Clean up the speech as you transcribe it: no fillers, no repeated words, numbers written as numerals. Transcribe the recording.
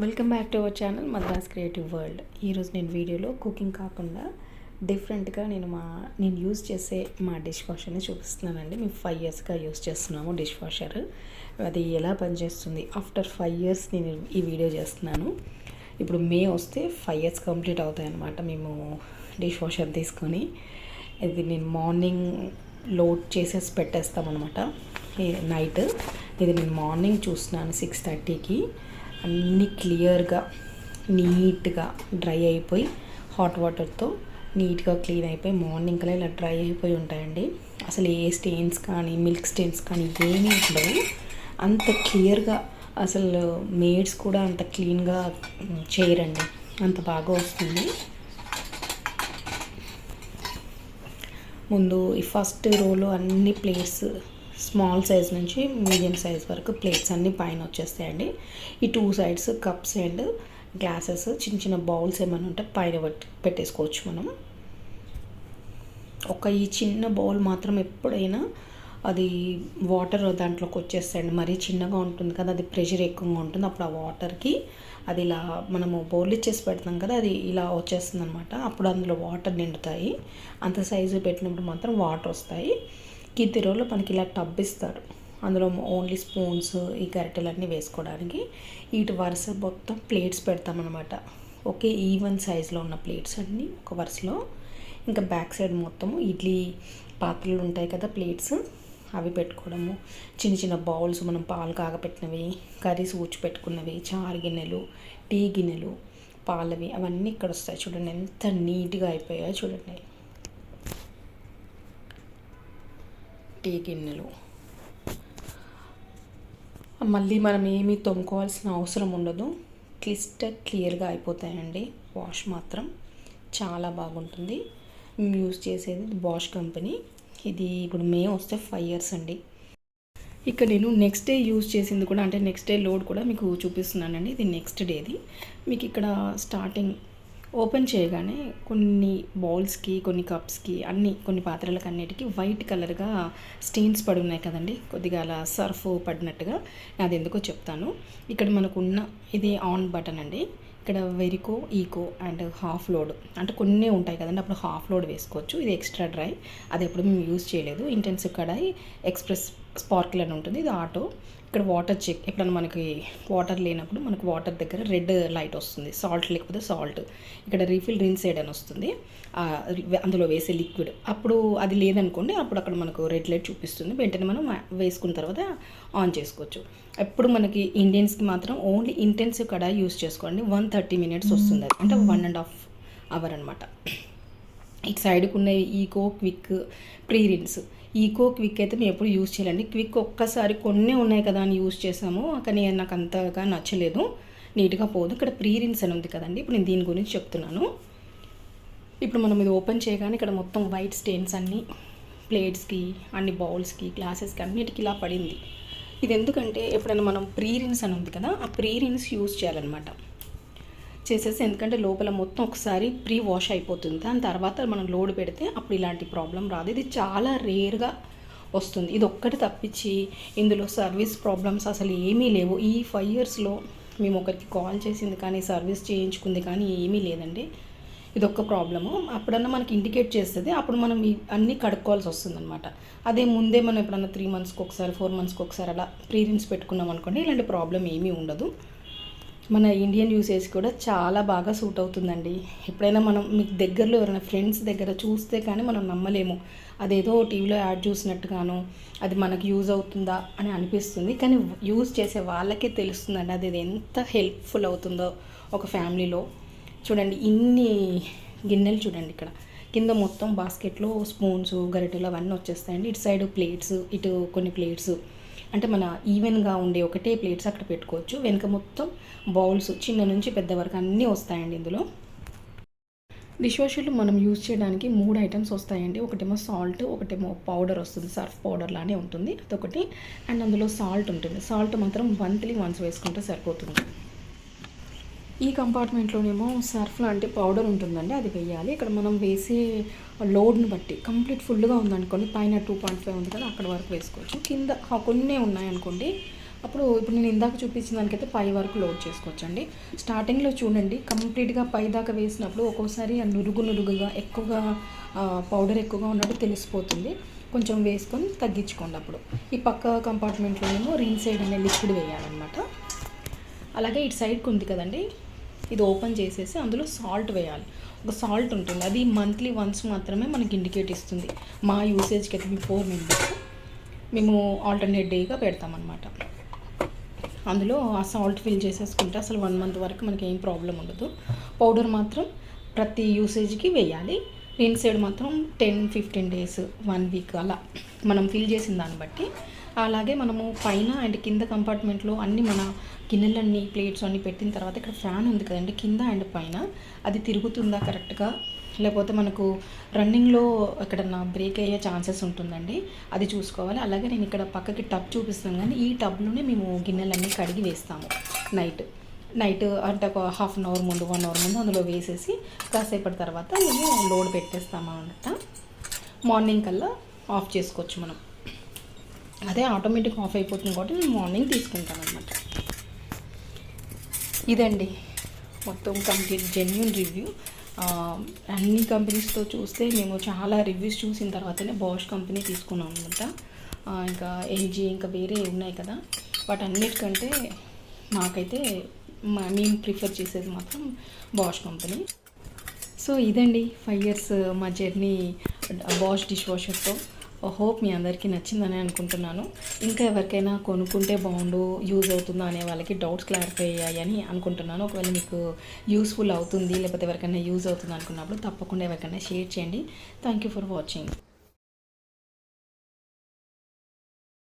Welcome back to our channel Madras creative world. ఈరోజు నేను వీడియోలో కుకింగ్ కాకుండా డిఫరెంట్గా నేను యూజ్ చేసే మా డిష్ వాషర్ని చూపిస్తున్నానండి. మేము 5 ఇయర్స్గా యూజ్ చేస్తున్నాము డిష్ వాషర్. అది ఎలా పనిచేస్తుంది ఆఫ్టర్ 5 ఇయర్స్ నేను ఈ వీడియో చేస్తున్నాను. ఇప్పుడు మే వస్తే 5 ఇయర్స్ కంప్లీట్ అవుతాయి అన్నమాట మేము డిష్ వాషర్ తీసుకొని. ఇది నేను మార్నింగ్ లోడ్ చేసేసి పెట్టేస్తామన్నమాట నైట్. ఇది నేను మార్నింగ్ చూస్తున్నాను 6:30కి. అన్నీ క్లియర్గా నీట్గా డ్రై అయిపోయి హాట్ వాటర్తో నీట్గా క్లీన్ అయిపోయి మార్నింగ్ కల్లా ఇలా డ్రై అయిపోయి ఉంటాయండి. అసలు ఏ స్టెయిన్స్ కానీ మిల్క్ స్టెయిన్స్ కానీ ఏమీ ఉండవు. అంత క్లియర్గా అసలు మేడ్స్ కూడా అంత క్లీన్గా చేయరండి, అంత బాగా వస్తుంది. ముందు ఈ ఫస్ట్ రోలో అన్ని ప్లేట్స్ స్మాల్ సైజ్ నుంచి మీడియం సైజ్ వరకు ప్లేట్స్ అన్నీ పైన వచ్చేస్తాయండి. ఈ 2 సైడ్స్ కప్స్ అండ్ గ్లాసెస్ చిన్న చిన్న బౌల్స్ ఏమైనా ఉంటే పైన పెట్టేసుకోవచ్చు మనం. ఈ చిన్న బౌల్ మాత్రం ఎప్పుడైనా అది వాటర్ దాంట్లోకి వచ్చేస్తాయండి. మరీ చిన్నగా ఉంటుంది కదా, అది ప్రెషర్ ఎక్కువగా ఉంటుంది. అప్పుడు ఆ వాటర్కి అది ఇలా మనము బౌల్ ఇచ్చేసి పెడతాం కదా, అది ఇలా వచ్చేస్తుంది అనమాట. అప్పుడు అందులో వాటర్ నిండుతాయి. అంత సైజు పెట్టినప్పుడు మాత్రం వాటర్ వస్తాయి. కింది రోలో మనకి ఇలా టబ్ ఇస్తారు, అందులో ఓన్లీ స్పూన్స్ ఈ గరిటెలన్నీ వేసుకోవడానికి. ఇటు వరుస మొత్తం ప్లేట్స్ పెడతామన్నమాట. ఒకే ఈవెన్ సైజులో ఉన్న ప్లేట్స్ అన్నీ ఒక వరుసలో. ఇంకా బ్యాక్ సైడ్ మొత్తము ఇడ్లీ పాత్రలు ఉంటాయి కదా ప్లేట్స్, అవి పెట్టుకోవడము. చిన్న చిన్న బౌల్స్ మనం పాలు కాగపెట్టినవి, కర్రీస్ ఊచి పెట్టుకున్నవి, చారు గిన్నెలు, టీ గిన్నెలు, పాలవి అవన్నీ ఇక్కడ వస్తాయి. చూడండి ఎంత నీట్గా అయిపోయాయో చూడండి. టీ గిన్నెలు మళ్ళీ మనం ఏమీ తోముకోవాల్సిన అవసరం ఉండదు. క్లియర్గా అయిపోతాయండి. వాష్ మాత్రం చాలా బాగుంటుంది. మేము యూజ్ చేసేది బాష్ కంపెనీ. ఇది ఇప్పుడు మే వస్తే 5 ఇయర్స్ అండి. ఇక్కడ నేను నెక్స్ట్ డే యూజ్ చేసింది కూడా, అంటే నెక్స్ట్ డే లోడ్ కూడా మీకు చూపిస్తున్నానండి. ఇది నెక్స్ట్ డేది. మీకు ఇక్కడ స్టార్టింగ్ ఓపెన్ చేయగానే కొన్ని బౌల్స్కి, కొన్ని కప్స్కి, కొన్ని పాత్రలకు అన్నిటికీ వైట్ కలర్గా స్టెయిన్స్ పడి ఉన్నాయి కదండి, కొద్దిగా అలా సర్ఫ్ పడినట్టుగా. అది ఎందుకో చెప్తాను. ఇక్కడ మనకున్న ఇది ఆన్ బటన్ అండి. ఇక్కడ వెరికో, ఈకో అండ్ హాఫ్ లోడ్ అంటే కొన్ని ఉంటాయి కదండి, అప్పుడు హాఫ్ లోడ్ వేసుకోవచ్చు. ఇది ఎక్స్ట్రా డ్రై, అది ఎప్పుడు మేము యూజ్ చేయలేదు. ఇంటెన్సివ్ కడాయి, ఎక్స్ప్రెస్ స్పార్కిల్ అని ఉంటుంది, ఇది ఆటో. ఇక్కడ వాటర్ చెక్, ఎప్పుడైనా మనకి వాటర్ లేనప్పుడు మనకు వాటర్ దగ్గర రెడ్ లైట్ వస్తుంది, సాల్ట్ లేకపోతే సాల్ట్. ఇక్కడ రీఫిల్ రిన్సేడ్ అని వస్తుంది, అందులో వేసే లిక్విడ్. అప్పుడు అది లేదనుకోండి, అప్పుడు అక్కడ మనకు రెడ్ లైట్ చూపిస్తుంది. వెంటనే మనం వేసుకున్న తర్వాత ఆన్ చేసుకోవచ్చు. ఎప్పుడు మనకి ఇండియన్స్కి మాత్రం ఓన్లీ ఇంటెన్సివ్ కడాయి యూస్ చేసుకోండి. 130 మినిట్స్ వస్తుంది, అంటే 1.5 అవర్ అనమాట. ఇటు సైడ్కి ఉన్న eco, quick, pre rinse. Eco, quick అయితే మేము ఎప్పుడు యూజ్ చేయాలండి. క్విక్ ఒక్కసారి కొన్ని ఉన్నాయి కదా అని యూజ్ చేసాము, కానీ నాకు అంతగా నచ్చలేదు, నీట్గా పోదు. ఇక్కడ ప్రీ రిన్స్ అని ఉంది కదండి, ఇప్పుడు నేను దీని గురించి చెప్తున్నాను. ఇప్పుడు మనం ఇది ఓపెన్ చేయగానే ఇక్కడ మొత్తం వైట్ స్టెయిన్స్ అన్నీ ప్లేట్స్కి, అన్ని బౌల్స్కి, గ్లాసెస్కి అన్నిటికీ ఇలా పడింది. ఇది ఎందుకంటే ఎప్పుడైనా మనం ప్రీ రిన్స్ అని ఉంది కదా, ఆ ప్రీ రిన్స్ యూజ్ చేయాలన్నమాట. చేసేసి, ఎందుకంటే లోపల మొత్తం ఒకసారి ప్రీ వాష్ అయిపోతుంది, దాని తర్వాత మనం లోడ్ పెడితే అప్పుడు ఇలాంటి ప్రాబ్లం రాదు. ఇది చాలా రేర్గా వస్తుంది. ఇది ఒక్కటి తప్పించి ఇందులో సర్వీస్ ప్రాబ్లమ్స్ అసలు ఏమీ లేవు. ఈ 5 ఇయర్స్లో మేము ఒకరికి కాల్ చేసింది కానీ సర్వీస్ చేయించుకుంది కానీ ఏమీ లేదండి. ఇదొక్క ప్రాబ్లము. అప్పుడన్నా మనకి ఇండికేట్ చేస్తుంది, అప్పుడు మనం అన్నీ కడుక్కోవాల్సి వస్తుంది అనమాట. అదే ముందే మనం ఎప్పుడన్నా 3 మంత్స్కి ఒకసారి, 4 మంత్స్కి ఒకసారి అలా ప్రీ రిన్స్ పెట్టుకున్నాం అనుకోండి, ఇలాంటి ప్రాబ్లం ఏమీ ఉండదు. మన ఇండియన్ యూసేజ్ కూడా చాలా బాగా సూట్ అవుతుందండి. ఎప్పుడైనా మనం మీకు దగ్గరలో ఎవరైనా ఫ్రెండ్స్ దగ్గర చూస్తే కానీ మనం నమ్మలేము, అదేదో టీవీలో యాడ్ చూసినట్టుగాను అది మనకు యూజ్ అవుతుందా అని అనిపిస్తుంది. కానీ యూజ్ చేసే వాళ్ళకే తెలుస్తుందండి అది ఎంత హెల్ప్ఫుల్ అవుతుందో ఒక ఫ్యామిలీలో. చూడండి ఇన్ని గిన్నెలు చూడండి, ఇక్కడ కింద మొత్తం బాస్కెట్లో స్పూన్స్, గరిటెలు అవన్నీ వచ్చేస్తాయండి. ఇటు సైడ్ ప్లేట్స్, ఇటు కొన్ని ప్లేట్స్, అంటే మన ఈవెన్గా ఉండే ఒకటే ప్లేట్స్ అక్కడ పెట్టుకోవచ్చు. వెనుక మొత్తం బౌల్స్ చిన్న నుంచి పెద్ద వరకు అన్నీ వస్తాయండి ఇందులో. డిష్ వాషర్లు మనం యూజ్ చేయడానికి 3 ఐటమ్స్ వస్తాయండి. ఒకటేమో సాల్ట్, ఒకటేమో పౌడర్ వస్తుంది, సర్ఫ్ పౌడర్ లానే ఉంటుంది అదొకటి, అండ్ అందులో సాల్ట్ ఉంటుంది. సాల్ట్ మాత్రం మంత్లీ వన్స్ వేసుకుంటే సరిపోతుంది. ఈ కంపార్ట్మెంట్లోనేమో సర్ఫ్ లాంటి పౌడర్ ఉంటుందండి, అది వేయాలి. ఇక్కడ మనం వేసే లోడ్ని బట్టి కంప్లీట్ ఫుల్గా ఉందనుకోండి, పైన 2.5 ఉంది కదా అక్కడ వరకు వేసుకోవచ్చు. కింద కొన్ని ఉన్నాయనుకోండి ఇప్పుడు నేను ఇందాక చూపించిన దానికైతే పై వరకు లోడ్ చేసుకోవచ్చండి. స్టార్టింగ్లో చూడండి కంప్లీట్గా పై దాకా వేసినప్పుడు ఒక్కోసారి ఆ నురుగుగా ఎక్కువగా పౌడర్ ఎక్కువగా ఉన్నట్టు తెలిసిపోతుంది. కొంచెం వేసుకొని తగ్గించుకోండి. అప్పుడు ఈ పక్క కంపార్ట్మెంట్లోనేమో రిన్సైడ్ అనే లిక్విడ్ వేయాలన్నమాట. అలాగే ఇటు సైడ్కి ఉంది కదండి, ఇది ఓపెన్ చేసేసి అందులో సాల్ట్ వేయాలి. ఒక సాల్ట్ ఉంటుంది, అది మంత్లీ వన్స్ మాత్రమే మనకి ఇండికేట్ ఇస్తుంది. మా యూసేజ్కి అయితే మేము 4 మెంబర్స్ మేము ఆల్టర్నేట్ డేగా పెడతామన్నమాట. అందులో ఆ సాల్ట్ ఫిల్ చేసేసుకుంటే అసలు 1 మంత్ వరకు మనకి ఏం ప్రాబ్లం ఉండదు. పౌడర్ మాత్రం ప్రతి యూసేజ్కి వేయాలి. ఇన్సైడ్ మాత్రం 10-15 డేస్ 1 వీక్ అలా మనం ఫిల్ చేసిన దాన్ని బట్టి. అలాగే మనము పైన అండ్ కింద కంపార్ట్మెంట్లో అన్నీ మన గిన్నెలన్నీ ప్లేట్స్ అన్నీ పెట్టిన తర్వాత ఇక్కడ ఫ్యాన్ ఉంది కదండి కింద అండ్ పైన, అది తిరుగుతుందా కరెక్ట్గా, లేకపోతే మనకు రన్నింగ్లో ఎక్కడన్నా బ్రేక్ అయ్యే ఛాన్సెస్ ఉంటుందండి, అది చూసుకోవాలి. అలాగే నేను ఇక్కడ పక్కకి టబ్ చూపిస్తాను కానీ ఈ టబ్లోనే మేము గిన్నెలన్నీ కడిగి వేస్తాము. నైట్ అంటే ఒక హాఫ్ అన్ అవర్ ముందు 1 అవర్ ముందు అందులో వేసేసి కాసేపటి తర్వాత మేము లోడ్ పెట్టేస్తాము అన్నమాట. మార్నింగ్ కల్లా ఆఫ్ చేసుకోవచ్చు మనం. అదే ఆటోమేటిక్ ఆఫ్ అయిపోతుంది కాబట్టి నేను మార్నింగ్ తీసుకుంటాను అనమాట. ఇదండి మొత్తం కంప్లీట్ జెన్యూన్ రివ్యూ. అన్ని కంపెనీస్తో చూస్తే మేము చాలా రివ్యూస్ చూసిన తర్వాతనే బాష్ కంపెనీ తీసుకున్నాం అనమాట. ఇంకా ఎల్జీ ఇంకా వేరే ఉన్నాయి కదా, వాటన్నిటికంటే నాకైతే మేము ప్రిఫర్ చేసేది మాత్రం బాష్ కంపెనీ. సో ఇదండి 5 years మా జర్నీ బాష్ డిష్ వాషర్తో. హోప్ మీ అందరికీ నచ్చిందని అనుకుంటున్నాను. ఇంకా ఎవరికైనా కొనుక్కుంటే బాగుండు, యూజ్ అవుతుందా అనే వాళ్ళకి డౌట్స్ క్లారిఫై అయ్యాయని అనుకుంటున్నాను. ఒకవేళ మీకు యూస్ఫుల్ అవుతుంది లేకపోతే ఎవరికైనా యూజ్ అవుతుంది అనుకున్నప్పుడు తప్పకుండా ఎవరికైనా షేర్ చేయండి. Thank you for watching.